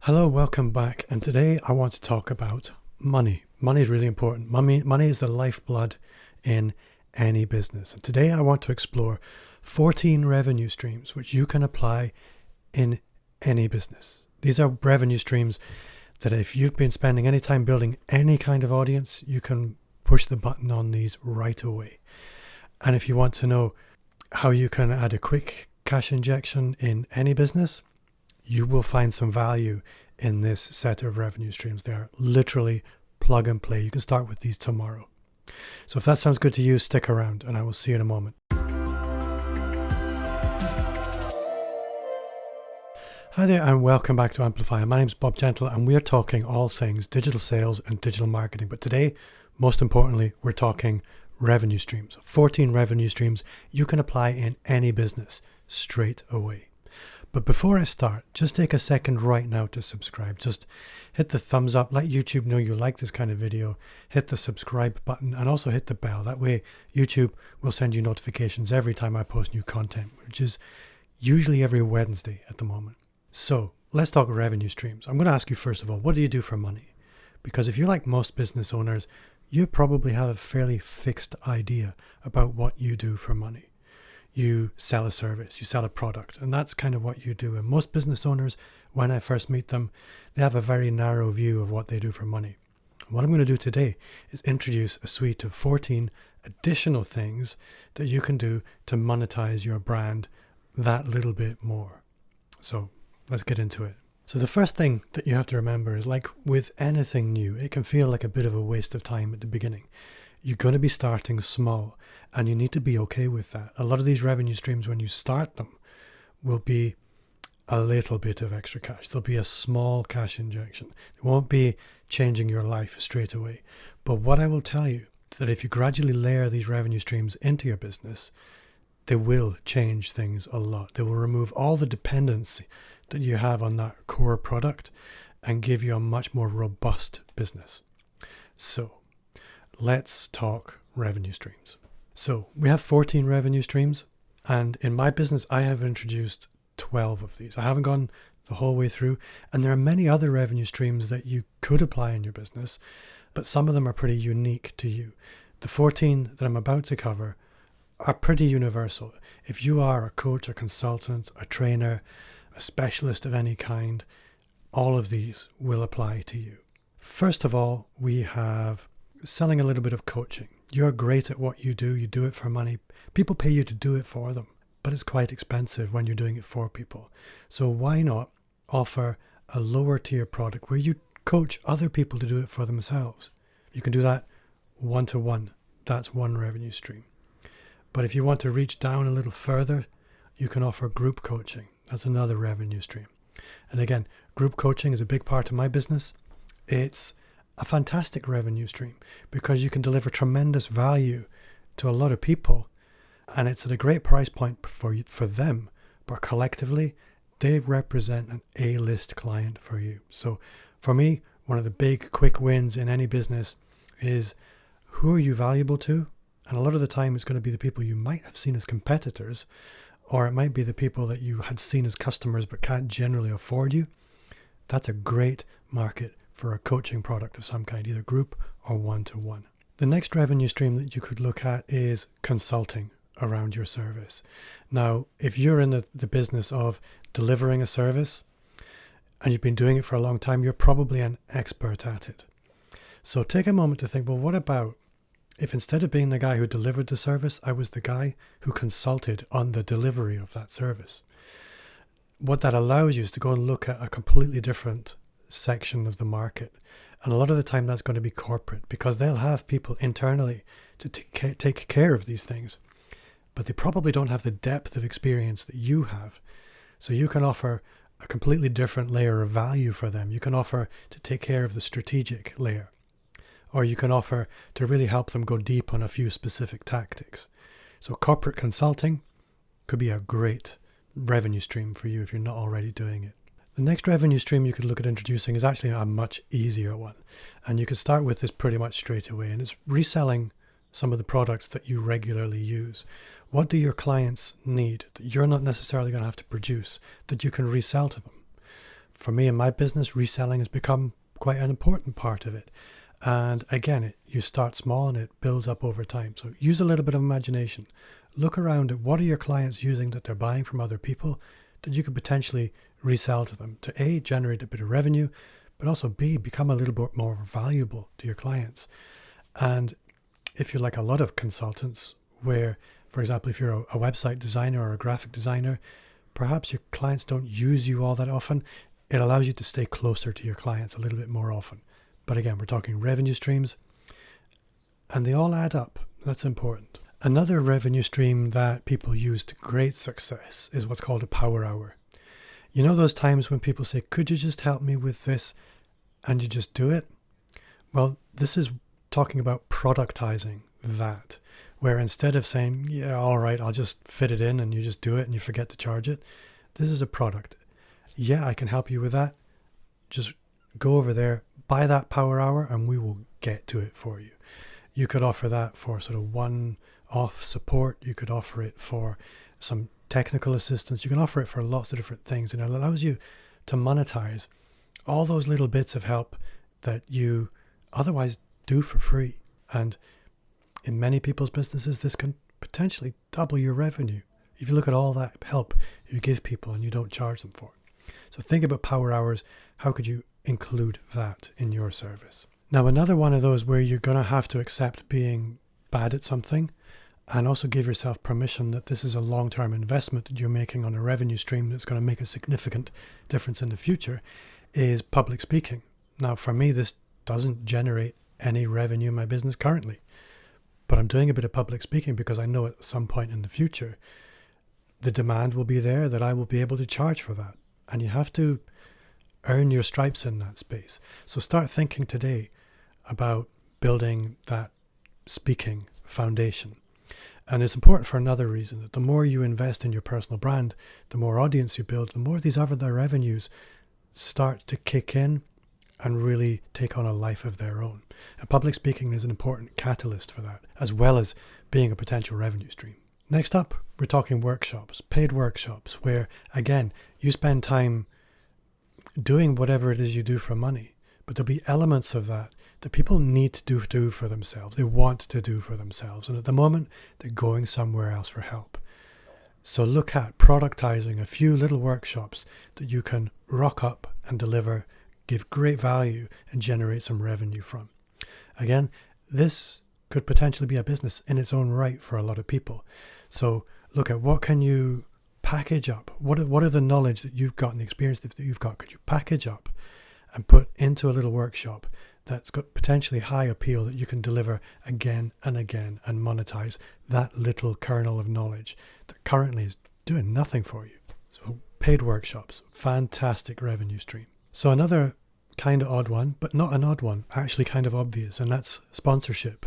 Hello, welcome back. And today I want to talk about money. Money is really important. Money is the lifeblood in any business. And today I want to explore 14 revenue streams which you can apply in any business. These are revenue streams that if you've been spending any time building any kind of audience, you can push the button on these right away. And if you want to know how you can add a quick cash injection in any business, you will find some value in this set of revenue streams. They are literally plug and play. You can start with these tomorrow. So if that sounds good to you, stick around and I will see you in a moment. Hi there and welcome back to Amplify. My name's Bob Gentle and we are talking all things digital sales and digital marketing. But today, most importantly, we're talking revenue streams. 14 revenue streams you can apply in any business straight away. But before I start, just take a second right now to subscribe. Just hit the thumbs up, let YouTube know you like this kind of video, hit the subscribe button and also hit the bell. That way YouTube will send you notifications every time I post new content, which is usually every Wednesday at the moment. So let's talk revenue streams. I'm going to ask you first of all, what do you do for money? Because if you're like most business owners, you probably have a fairly fixed idea about what you do for money. You sell a service, you sell a product, and that's kind of what you do. And most business owners, when I first meet them, they have a very narrow view of what they do for money. What I'm going to do today is introduce a suite of 14 additional things that you can do to monetize your brand that little bit more. So let's get into it. So the first thing that you have to remember is, like with anything new, it can feel like a bit of a waste of time at the beginning. You're going to be starting small and you need to be okay with that. A lot of these revenue streams, when you start them, will be a little bit of extra cash. There'll be a small cash injection. It won't be changing your life straight away. But what I will tell you, that if you gradually layer these revenue streams into your business, they will change things a lot. They will remove all the dependency that you have on that core product and give you a much more robust business. So let's talk revenue streams. So we have 14 revenue streams, and in my business, I have introduced 12 of these. I haven't gone the whole way through, and there are many other revenue streams that you could apply in your business, but some of them are pretty unique to you. The 14 that I'm about to cover are pretty universal. If you are a coach, a consultant, a trainer, a specialist of any kind, all of these will apply to you. First of all, we have selling a little bit of coaching. You're great at what you do it for money. People pay you to do it for them, but it's quite expensive when you're doing it for people. So why not offer a lower tier product where you coach other people to do it for themselves? You can do that one-to-one. That's one revenue stream. But if you want to reach down a little further, you can offer group coaching. That's another revenue stream. And again, group coaching is a big part of my business. It's a fantastic revenue stream because you can deliver tremendous value to a lot of people, and it's at a great price point for them, but collectively they represent an A-list client for you. So for me, one of the big quick wins in any business is, who are you valuable to? And a lot of the time it's going to be the people you might have seen as competitors, or it might be the people that you had seen as customers but can't generally afford you. That's a great market for a coaching product of some kind, either group or one-to-one. The next revenue stream that you could look at is consulting around your service. Now, if you're in the business of delivering a service and you've been doing it for a long time, you're probably an expert at it. So take a moment to think, well, what about if instead of being the guy who delivered the service, I was the guy who consulted on the delivery of that service? What that allows you is to go and look at a completely different section of the market. And a lot of the time that's going to be corporate, because they'll have people internally to take care of these things, but they probably don't have the depth of experience that you have. So you can offer a completely different layer of value for them. You can offer to take care of the strategic layer, or you can offer to really help them go deep on a few specific tactics. So corporate consulting could be a great revenue stream for you if you're not already doing it. The next revenue stream you could look at introducing is actually a much easier one. And you could start with this pretty much straight away. And it's reselling some of the products that you regularly use. What do your clients need that you're not necessarily going to have to produce, that you can resell to them? For me and my business, reselling has become quite an important part of it. And again, you start small and it builds up over time. So use a little bit of imagination. Look around at what are your clients using that they're buying from other people that you could potentially resell to them to A, generate a bit of revenue, but also B, become a little bit more valuable to your clients. And if you're like a lot of consultants where, for example, if you're a website designer or a graphic designer, perhaps your clients don't use you all that often. It allows you to stay closer to your clients a little bit more often. But again, we're talking revenue streams and they all add up. That's important. Another revenue stream that people use to great success is what's called a power hour. You know those times when people say, could you just help me with this? And you just do it? Well, this is talking about productizing that, where instead of saying, yeah, all right, I'll just fit it in and you just do it and you forget to charge it. This is a product. Yeah, I can help you with that. Just go over there, buy that power hour and we will get to it for you. You could offer that for sort of one-off support. You could offer it for some technical assistance. You can offer it for lots of different things, and it allows you to monetize all those little bits of help that you otherwise do for free. And in many people's businesses, this can potentially double your revenue if you look at all that help you give people and you don't charge them for it. So think about power hours. How could you include that in your service? Now, another one of those where you're going to have to accept being bad at something and also give yourself permission that this is a long-term investment that you're making on a revenue stream that's going to make a significant difference in the future is public speaking. Now, for me, this doesn't generate any revenue in my business currently, but I'm doing a bit of public speaking because I know at some point in the future, the demand will be there that I will be able to charge for that. And you have to earn your stripes in that space. So start thinking today about building that speaking foundation. And it's important for another reason, that the more you invest in your personal brand, the more audience you build, the more these other revenues start to kick in and really take on a life of their own. And public speaking is an important catalyst for that, as well as being a potential revenue stream. Next up, we're talking workshops, paid workshops, where, again, you spend time doing whatever it is you do for money, but there'll be elements of that that people need to do for themselves. They want to do for themselves. And at the moment, they're going somewhere else for help. So look at productizing a few little workshops that you can rock up and deliver, give great value and generate some revenue from. Again, this could potentially be a business in its own right for a lot of people. So look at what can you package up? What are the knowledge that you've got and the experience that you've got? Could you package up and put into a little workshop that's got potentially high appeal that you can deliver again and again and monetize that little kernel of knowledge that currently is doing nothing for you? So paid workshops, fantastic revenue stream. So another kind of odd one, but not an odd one, actually kind of obvious, and that's sponsorship.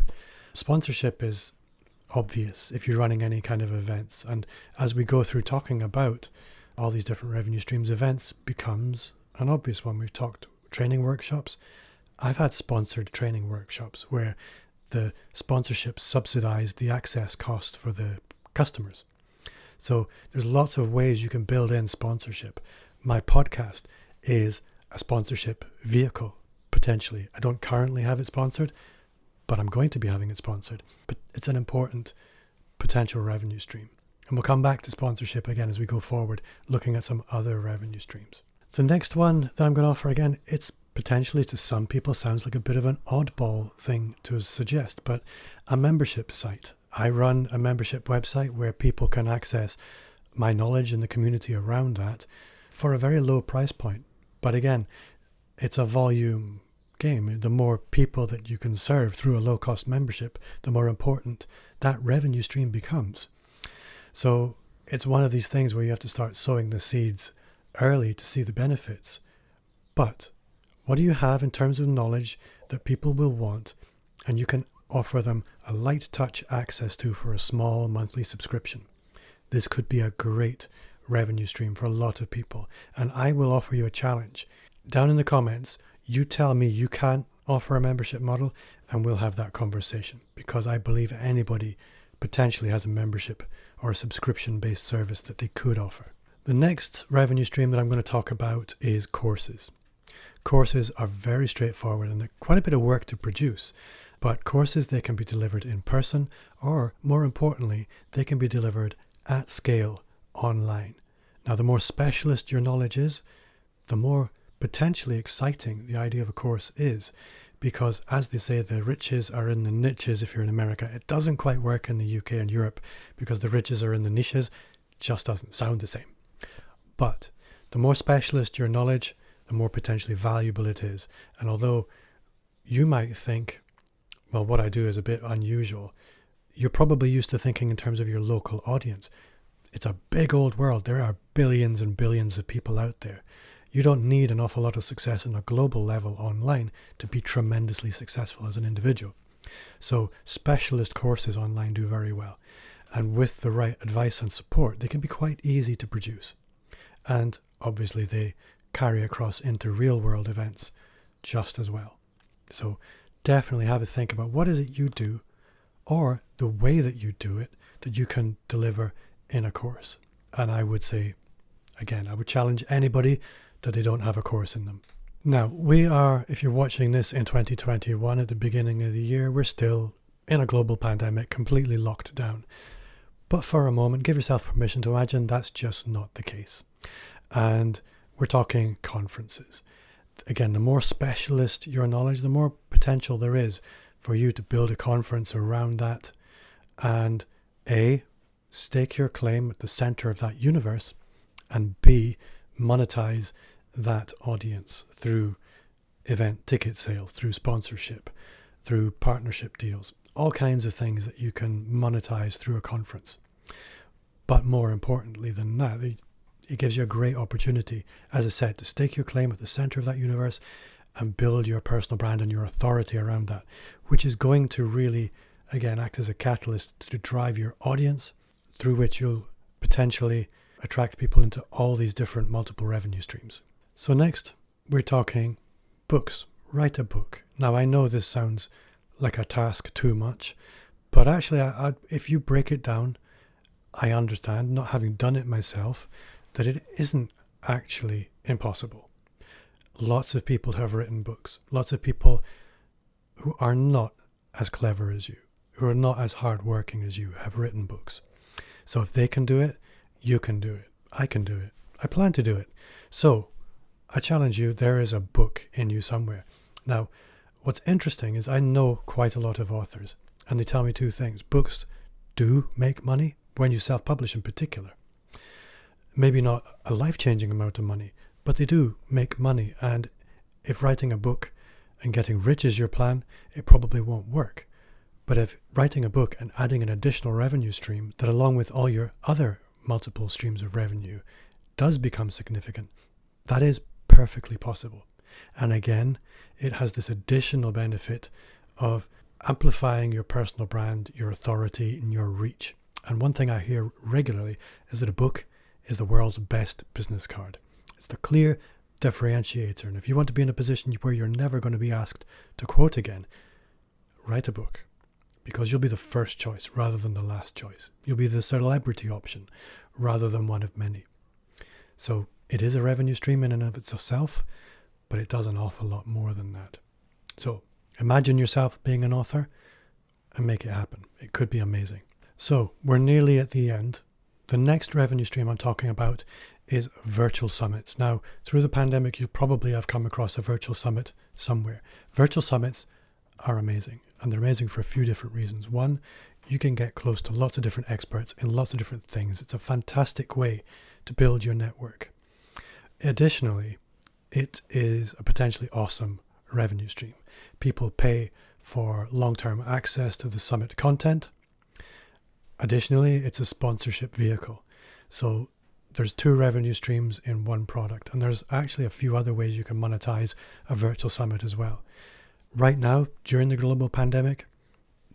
Sponsorship is obvious if you're running any kind of events. And as we go through talking about all these different revenue streams, events becomes an obvious one. We've talked training workshops. I've had sponsored training workshops where the sponsorship subsidized the access cost for the customers. So there's lots of ways you can build in sponsorship. My podcast is a sponsorship vehicle, potentially. I don't currently have it sponsored, but I'm going to be having it sponsored. But it's an important potential revenue stream. And we'll come back to sponsorship again as we go forward, looking at some other revenue streams. The next one that I'm going to offer, again, it's potentially to some people sounds like a bit of an oddball thing to suggest, but a membership site. I run a membership website where people can access my knowledge and the community around that for a very low price point. But again, it's a volume game. The more people that you can serve through a low-cost membership, the more important that revenue stream becomes. So it's one of these things where you have to start sowing the seeds early to see the benefits. But what do you have in terms of knowledge that people will want and you can offer them a light touch access to for a small monthly subscription? This could be a great revenue stream for a lot of people. And I will offer you a challenge. Down in the comments, you tell me you can't offer a membership model and we'll have that conversation, because I believe anybody potentially has a membership or a subscription-based service that they could offer. The next revenue stream that I'm going to talk about is courses. Courses are very straightforward and they're quite a bit of work to produce, but courses, they can be delivered in person, or more importantly, they can be delivered at scale online. Now, the more specialist your knowledge is, the more potentially exciting the idea of a course is, because as they say, the riches are in the niches. If you're in America, it doesn't quite work in the UK and Europe because the riches are in the niches. Just doesn't sound the same. But the more specialist your knowledge, the more potentially valuable it is. And although you might think, well, what I do is a bit unusual, you're probably used to thinking in terms of your local audience. It's a big old world. There are billions and billions of people out there. You don't need an awful lot of success on a global level online to be tremendously successful as an individual. So specialist courses online do very well. And with the right advice and support, they can be quite easy to produce. And obviously they carry across into real world events just as well. So definitely have a think about what is it you do, or the way that you do it, that you can deliver in a course. And I would say, again, I would challenge anybody that they don't have a course in them. Now, we are, if you're watching this in 2021 at the beginning of the year, we're still in a global pandemic, completely locked down. But for a moment, give yourself permission to imagine that's just not the case. And we're talking conferences. Again, the more specialist your knowledge, the more potential there is for you to build a conference around that and A, stake your claim at the center of that universe, and B, monetize that audience through event ticket sales, through sponsorship, through partnership deals, all kinds of things that you can monetize through a conference. But more importantly than that, it gives you a great opportunity, as I said, to stake your claim at the center of that universe and build your personal brand and your authority around that, which is going to really, again, act as a catalyst to drive your audience, through which you'll potentially attract people into all these different multiple revenue streams. So next, we're talking books. Write a book. Now, I know this sounds like a task too much, but actually, if you break it down, I understand, not having done it myself, that it isn't actually impossible. Lots of people have written books. Lots of people who are not as clever as you, who are not as hardworking as you, have written books. So if they can do it, you can do it. I can do it. I plan to do it. So I challenge you, there is a book in you somewhere. Now, what's interesting is I know quite a lot of authors, and they tell me two things. Books do make money, when you self-publish in particular. Maybe not a life-changing amount of money, but they do make money. And if writing a book and getting rich is your plan, it probably won't work. But if writing a book and adding an additional revenue stream that, along with all your other multiple streams of revenue, does become significant, that is perfectly possible. And again, it has this additional benefit of amplifying your personal brand, your authority, and your reach. And one thing I hear regularly is that a book is the world's best business card. It's the clear differentiator. And if you want to be in a position where you're never going to be asked to quote again, write a book, because you'll be the first choice rather than the last choice. You'll be the celebrity option rather than one of many. So it is a revenue stream in and of itself, but it does an awful lot more than that. So imagine yourself being an author and make it happen. It could be amazing. So we're nearly at the end. The next revenue stream I'm talking about is virtual summits. Now, through the pandemic, you probably have come across a virtual summit somewhere. Virtual summits are amazing, and they're amazing for a few different reasons. One, you can get close to lots of different experts in lots of different things. It's a fantastic way to build your network. Additionally, it is a potentially awesome revenue stream. People pay for long-term access to the summit content. Additionally, it's a sponsorship vehicle. So there's two revenue streams in one product, and there's actually a few other ways you can monetize a virtual summit as well. Right now, during the global pandemic,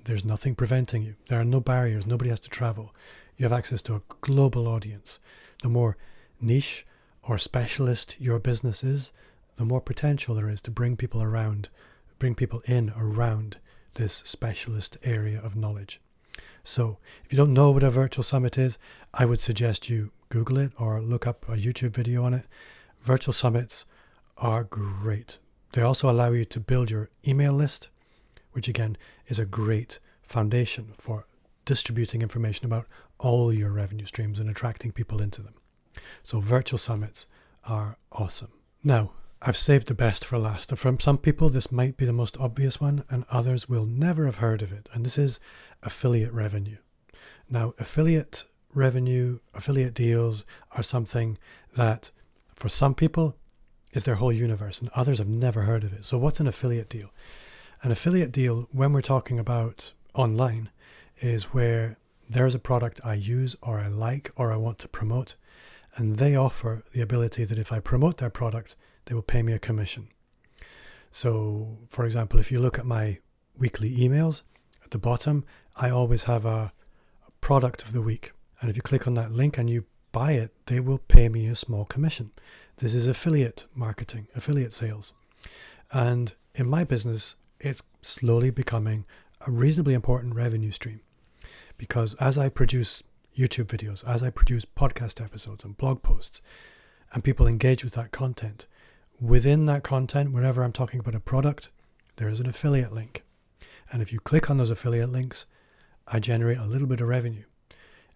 there's nothing preventing you. There are no barriers. Nobody has to travel. You have access to a global audience. The more niche or specialist your business is, the more potential there is to bring people in around this specialist area of knowledge. So if you don't know what a virtual summit is, I would suggest you Google it or look up a YouTube video on it. Virtual summits are great. They also allow you to build your email list, which again is a great foundation for distributing information about all your revenue streams and attracting people into them. So virtual summits are awesome. Now, I've saved the best for last. And from some people, this might be the most obvious one, and others will never have heard of it. And this is affiliate revenue. Now, affiliate revenue, affiliate deals are something that for some people is their whole universe, and others have never heard of it. So what's an affiliate deal? An affiliate deal, when we're talking about online, is where there's a product I use or I like or I want to promote, and they offer the ability that if I promote their product, they will pay me a commission. So, for example, if you look at my weekly emails, at the bottom, I always have a product of the week. And if you click on that link and you buy it, they will pay me a small commission. This is affiliate marketing, affiliate sales. And in my business, it's slowly becoming a reasonably important revenue stream. Because as I produce YouTube videos, as I produce podcast episodes and blog posts, and people engage with that content, within that content, whenever I'm talking about a product, there is an affiliate link. And if you click on those affiliate links, I generate a little bit of revenue.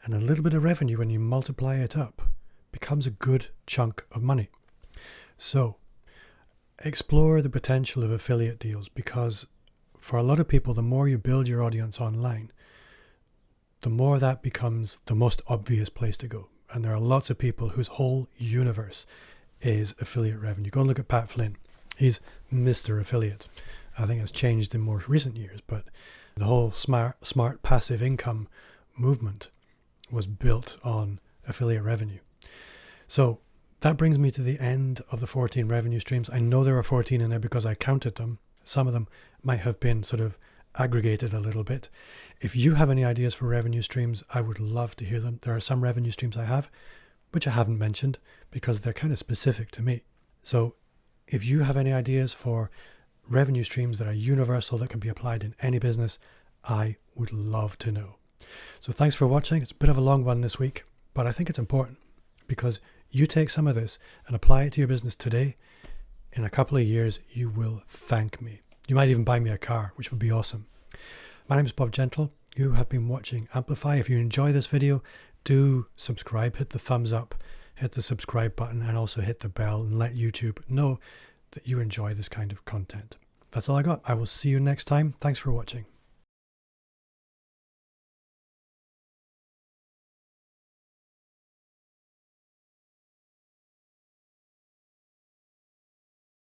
And a little bit of revenue, when you multiply it up, becomes a good chunk of money. So, explore the potential of affiliate deals, because for a lot of people, the more you build your audience online, the more that becomes the most obvious place to go. And there are lots of people whose whole universe is affiliate revenue. Go and look at Pat Flynn. He's Mr. Affiliate. I think it's changed in more recent years, but the whole smart passive income movement was built on affiliate revenue. So that brings me to the end of the 14 revenue streams. I know there are 14 in there because I counted them. Some of them might have been sort of aggregated a little bit. If you have any ideas for revenue streams, I would love to hear them. There are some revenue streams I have, which I haven't mentioned because they're kind of specific to me. So if you have any ideas for revenue streams that are universal, that can be applied in any business, I would love to know. So thanks for watching. It's a bit of a long one this week, but I think it's important because you take some of this and apply it to your business today. In a couple of years, you will thank me. You might even buy me a car, which would be awesome. My name is Bob Gentle. You have been watching Amplify. If you enjoy this video, do subscribe, hit the thumbs up, hit the subscribe button, and also hit the bell and let YouTube know that you enjoy this kind of content. That's all I got. I will see you next time. Thanks for watching.